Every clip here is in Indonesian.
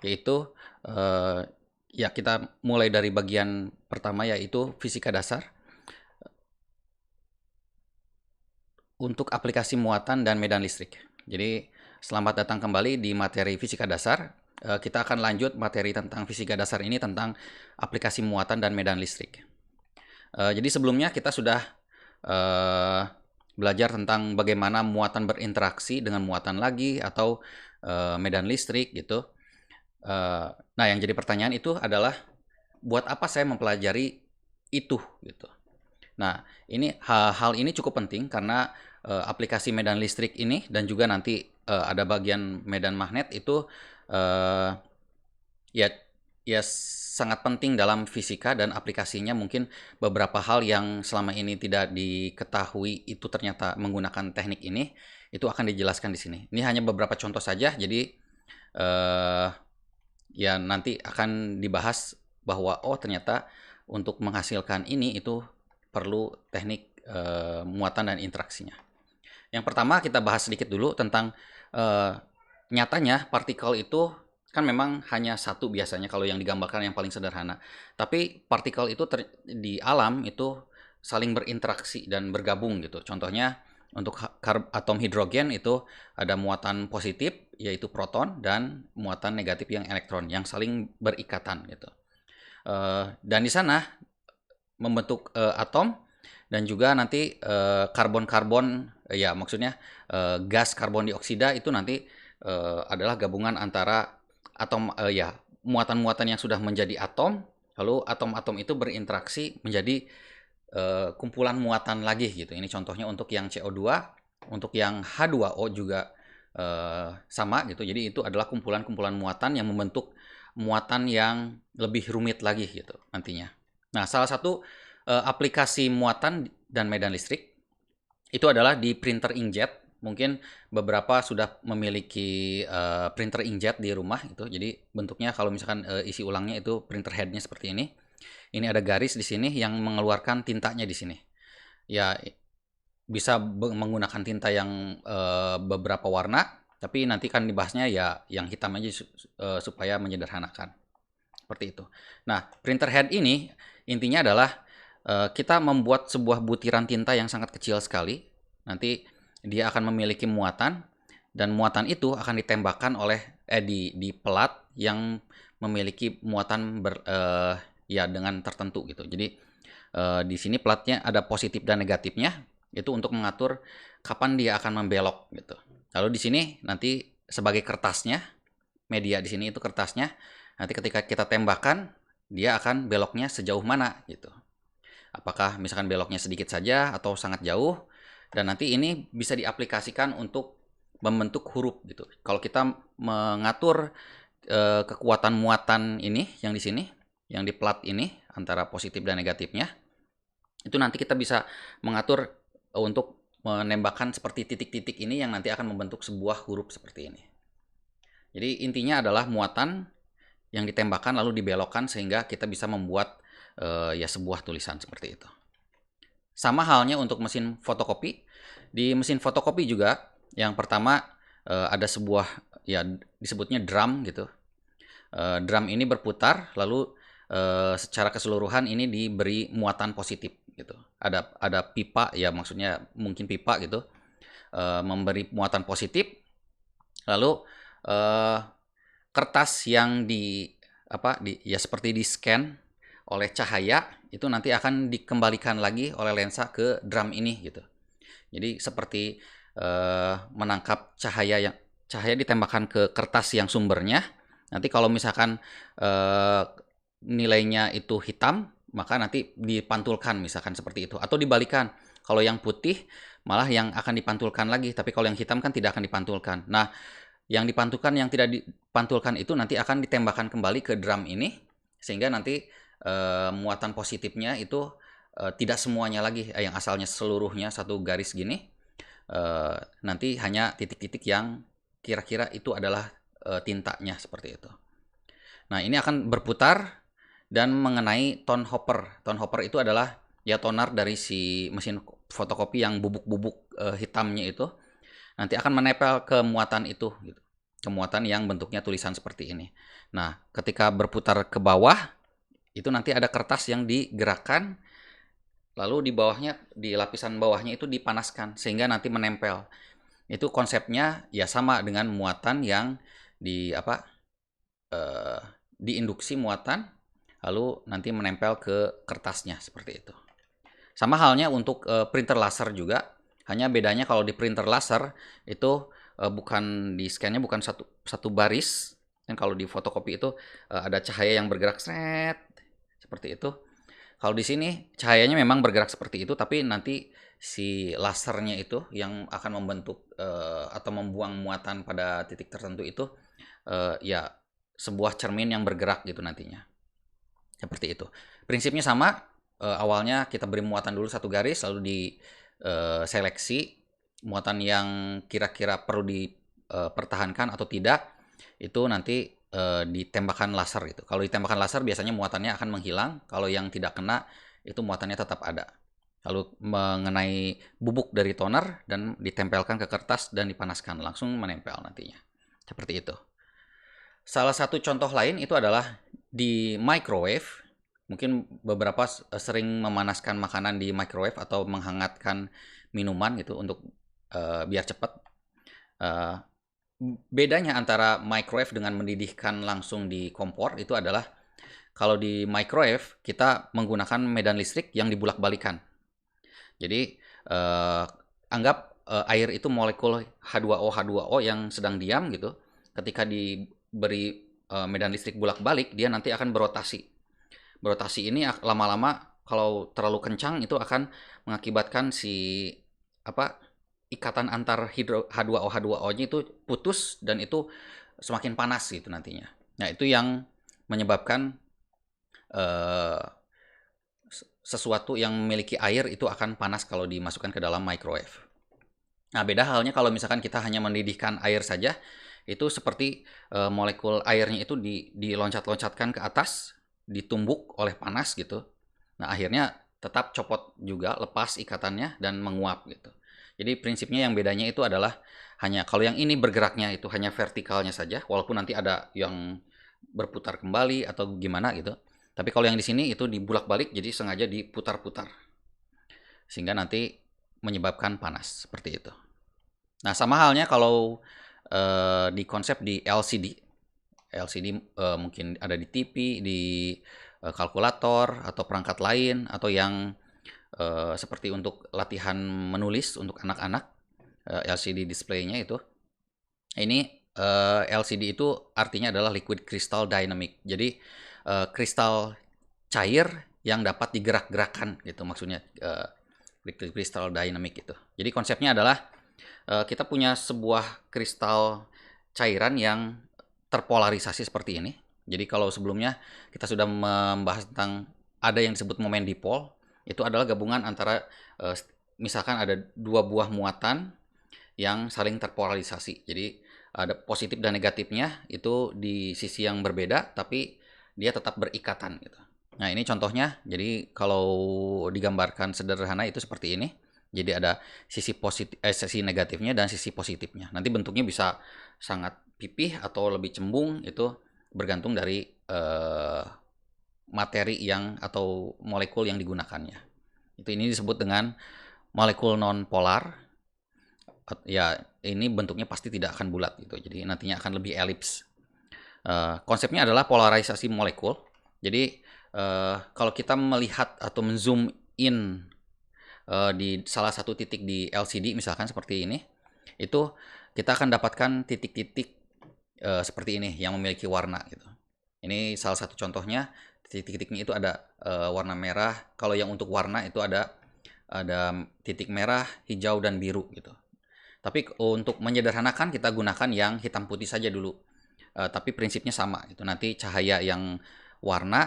yaitu eh, ya kita mulai dari bagian pertama yaitu fisika dasar untuk aplikasi muatan dan medan listrik. Jadi selamat datang kembali di materi fisika dasar. Kita akan lanjut materi tentang fisika dasar ini tentang aplikasi muatan dan medan listrik. Jadi sebelumnya kita sudah eh, belajar tentang bagaimana muatan berinteraksi dengan muatan lagi atau medan listrik gitu. Nah, yang jadi pertanyaan itu adalah buat apa saya mempelajari itu gitu. Nah, ini hal ini cukup penting karena aplikasi medan listrik ini dan juga nanti ada bagian medan magnet itu eh, ya ya sangat penting dalam fisika dan aplikasinya mungkin beberapa hal yang selama ini tidak diketahui itu ternyata menggunakan teknik ini itu akan dijelaskan di sini. Ini hanya beberapa contoh saja, jadi eh, ya nanti akan dibahas bahwa oh ternyata untuk menghasilkan ini itu perlu teknik muatan dan interaksinya. Yang pertama kita bahas sedikit dulu tentang eh, nyatanya partikel itu kan memang hanya satu biasanya kalau yang digambarkan yang paling sederhana. Tapi partikel itu di alam itu saling berinteraksi dan bergabung gitu. Contohnya untuk atom hidrogen itu ada muatan positif yaitu proton dan muatan negatif yang elektron yang saling berikatan gitu. Dan di sana membentuk atom dan juga nanti karbon-karbon ya maksudnya gas karbon dioksida itu nanti adalah gabungan antara atom ya muatan-muatan yang sudah menjadi atom lalu atom-atom itu berinteraksi menjadi kumpulan muatan lagi gitu. Ini contohnya untuk yang CO2, untuk yang H2O juga sama gitu. Jadi itu adalah kumpulan-kumpulan muatan yang membentuk muatan yang lebih rumit lagi gitu nantinya. Nah, salah satu aplikasi muatan dan medan listrik itu adalah di printer inkjet. Mungkin beberapa sudah memiliki printer inkjet di rumah itu. Jadi bentuknya kalau misalkan isi ulangnya itu printer headnya seperti ini. Ini ada garis di sini yang mengeluarkan tintanya di sini. Ya bisa menggunakan tinta yang beberapa warna, tapi nanti kan dibahasnya ya yang hitam aja supaya menyederhanakan. Seperti itu. Nah, printer head ini intinya adalah kita membuat sebuah butiran tinta yang sangat kecil sekali. Nanti dia akan memiliki muatan dan muatan itu akan ditembakkan oleh di pelat yang memiliki muatan ya dengan tertentu gitu. Jadi di sini pelatnya ada positif dan negatifnya itu untuk mengatur kapan dia akan membelok gitu. Lalu di sini nanti sebagai kertasnya, media di sini itu kertasnya. Nanti ketika kita tembakkan, dia akan beloknya sejauh mana gitu. Apakah misalkan beloknya sedikit saja atau sangat jauh, dan nanti ini bisa diaplikasikan untuk membentuk huruf gitu. Kalau kita mengatur kekuatan muatan ini yang di sini, yang di plat ini antara positif dan negatifnya, itu nanti kita bisa mengatur untuk menembakkan seperti titik-titik ini yang nanti akan membentuk sebuah huruf seperti ini. Jadi intinya adalah muatan yang ditembakkan lalu dibelokkan sehingga kita bisa membuat ya sebuah tulisan seperti itu. Sama halnya untuk mesin fotokopi. Di mesin fotokopi juga yang pertama ada sebuah ya disebutnya drum gitu. Drum ini berputar lalu secara keseluruhan ini diberi muatan positif gitu. Ada pipa ya maksudnya mungkin pipa gitu memberi muatan positif lalu kertas yang ya seperti di scan oleh cahaya itu nanti akan dikembalikan lagi oleh lensa ke drum ini gitu. Jadi seperti menangkap cahaya ditembakkan ke kertas yang sumbernya. Nanti kalau misalkan nilainya itu hitam, maka nanti dipantulkan misalkan seperti itu. Atau dibalikan, kalau yang putih malah yang akan dipantulkan lagi, tapi kalau yang hitam kan tidak akan dipantulkan. Nah, yang dipantulkan yang tidak dipantulkan itu nanti akan ditembakkan kembali ke drum ini, sehingga nanti muatan positifnya itu tidak semuanya lagi yang asalnya seluruhnya satu garis gini, nanti hanya titik-titik yang kira-kira itu adalah tintanya seperti itu. Nah, ini akan berputar dan mengenai tone hopper. Tone hopper itu adalah ya toner dari si mesin fotokopi yang bubuk-bubuk hitamnya itu nanti akan menempel ke muatan itu gitu. muatan yang bentuknya tulisan seperti ini. Nah, ketika berputar ke bawah, itu nanti ada kertas yang digerakkan, lalu di bawahnya, di lapisan bawahnya itu dipanaskan sehingga nanti menempel. Itu konsepnya ya sama dengan muatan yang di apa diinduksi muatan lalu nanti menempel ke kertasnya seperti itu. Sama halnya untuk printer laser juga, hanya bedanya kalau di printer laser itu bukan di scan-nya bukan satu baris, dan kalau di fotokopi itu ada cahaya yang bergerak seret seperti itu. Kalau di sini cahayanya memang bergerak seperti itu, tapi nanti si lasernya itu yang akan membentuk atau membuang muatan pada titik tertentu itu ya sebuah cermin yang bergerak gitu nantinya. Seperti itu. Prinsipnya sama, awalnya kita beri muatan dulu satu garis, lalu diseleksi muatan yang kira-kira perlu dipertahankan atau tidak, itu nanti ditembakkan laser gitu. Kalau ditembakkan laser biasanya muatannya akan menghilang, kalau yang tidak kena itu muatannya tetap ada. Lalu mengenai bubuk dari toner dan ditempelkan ke kertas dan dipanaskan, langsung menempel nantinya. Seperti itu. Salah satu contoh lain itu adalah di microwave. Mungkin beberapa sering memanaskan makanan di microwave atau menghangatkan minuman gitu untuk biar cepat. Bedanya antara microwave dengan mendidihkan langsung di kompor itu adalah kalau di microwave kita menggunakan medan listrik yang dibulak-balikan. Jadi anggap air itu molekul H2O H2O yang sedang diam gitu. Ketika diberi medan listrik bolak-balik, dia nanti akan berotasi. Berotasi ini lama-lama kalau terlalu kencang itu akan mengakibatkan si ikatan antar H2O H2O-nya itu putus dan itu semakin panas gitu nantinya. Nah, itu yang menyebabkan sesuatu yang memiliki air itu akan panas kalau dimasukkan ke dalam microwave. Nah, beda halnya kalau misalkan kita hanya mendidihkan air saja, itu seperti molekul airnya itu diloncat-loncatkan ke atas, ditumbuk oleh panas gitu. Nah, akhirnya tetap copot juga, lepas ikatannya dan menguap gitu. Jadi prinsipnya yang bedanya itu adalah hanya kalau yang ini bergeraknya itu hanya vertikalnya saja, walaupun nanti ada yang berputar kembali atau gimana gitu. Tapi kalau yang di sini itu dibulak-balik, jadi sengaja diputar-putar sehingga nanti menyebabkan panas seperti itu. Nah, sama halnya kalau di konsep di LCD. LCD mungkin ada di TV, di kalkulator atau perangkat lain atau yang seperti untuk latihan menulis untuk anak-anak, LCD display-nya itu. Ini LCD itu artinya adalah liquid crystal dynamic. Jadi kristal cair yang dapat digerak-gerakkan gitu maksudnya, liquid crystal dynamic itu. Jadi konsepnya adalah kita punya sebuah kristal cairan yang terpolarisasi seperti ini. Jadi kalau sebelumnya kita sudah membahas tentang ada yang disebut momen dipol, itu adalah gabungan antara misalkan ada dua buah muatan yang saling terpolarisasi. Jadi ada positif dan negatifnya itu di sisi yang berbeda, tapi dia tetap berikatan gitu. Nah, ini contohnya. Jadi kalau digambarkan sederhana itu seperti ini. Jadi ada sisi negatifnya dan sisi positifnya. Nanti bentuknya bisa sangat pipih atau lebih cembung, itu bergantung dari materi yang atau molekul yang digunakannya. Itu ini disebut dengan molekul non polar. Ya, ini bentuknya pasti tidak akan bulat gitu. Jadi nantinya akan lebih elips. Konsepnya adalah polarisasi molekul. Jadi kalau kita melihat atau menzoom in di salah satu titik di LCD misalkan seperti ini, itu kita akan dapatkan titik-titik seperti ini yang memiliki warna gitu. Ini salah satu contohnya, titik-titiknya itu ada warna merah. Kalau yang untuk warna itu ada titik merah, hijau dan biru gitu. Tapi untuk menyederhanakan kita gunakan yang hitam putih saja dulu. Tapi prinsipnya sama gitu. Nanti cahaya yang warna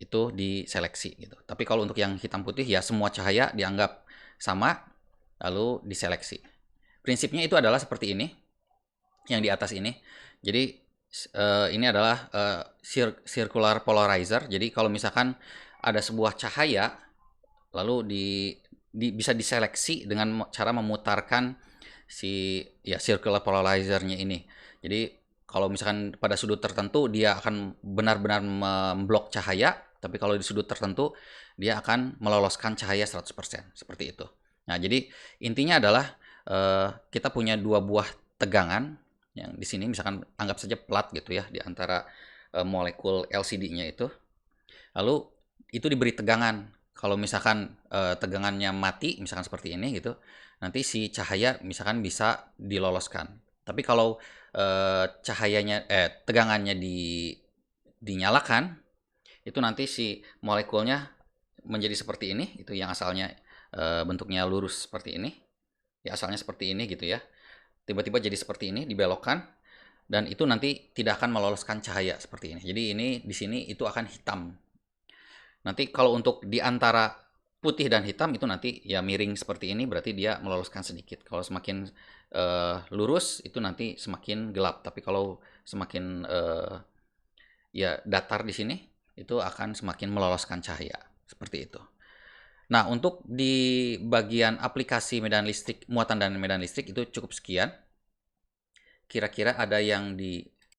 itu diseleksi gitu. Tapi kalau untuk yang hitam putih ya semua cahaya dianggap sama lalu diseleksi. Prinsipnya itu adalah seperti ini, yang di atas ini. Jadi ini adalah circular polarizer. Jadi kalau misalkan ada sebuah cahaya lalu bisa diseleksi dengan cara memutarkan si circular polarizernya ini. Jadi kalau misalkan pada sudut tertentu dia akan benar-benar memblok cahaya, tapi kalau di sudut tertentu dia akan meloloskan cahaya 100%, seperti itu. Nah, jadi intinya adalah kita punya dua buah tegangan yang di sini misalkan anggap saja plat gitu ya di antara molekul LCD-nya itu. Lalu itu diberi tegangan. Kalau misalkan tegangannya mati, misalkan seperti ini gitu, nanti si cahaya misalkan bisa diloloskan. Tapi kalau tegangannya dinyalakan, itu nanti si molekulnya menjadi seperti ini, itu yang asalnya bentuknya lurus seperti ini, ya asalnya seperti ini gitu ya. Tiba-tiba jadi seperti ini, dibelokkan, dan itu nanti tidak akan meloloskan cahaya seperti ini. Jadi ini di sini itu akan hitam. Nanti kalau untuk di antara putih dan hitam itu nanti ya miring seperti ini, berarti dia meloloskan sedikit. Kalau semakin lurus itu nanti semakin gelap. Tapi kalau semakin ya datar di sini itu akan semakin meloloskan cahaya seperti itu. Nah, untuk di bagian aplikasi medan listrik, muatan dan medan listrik itu cukup sekian. Kira-kira ada yang